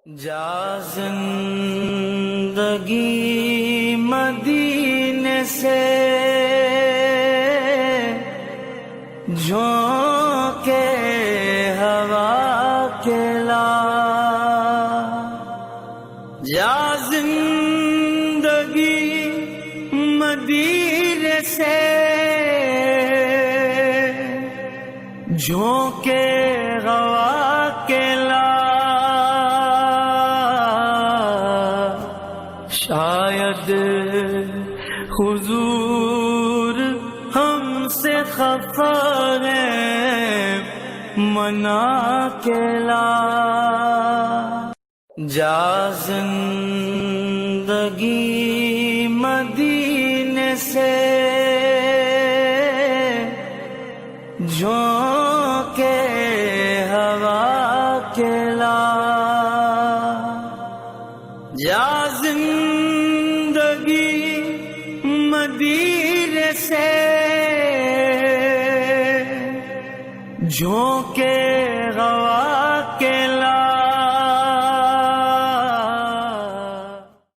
جا زندگی مدینے سے جھونکے ہوا کے لا، جا زندگی مدینے سے جھونکے ہوا کے لا، شاید حضور ہم سے خفا ہے منا کے لا، جا زندگی مدینے سے جھونکے ہوا کے لا، جا زندگی مدینے سے جھونکے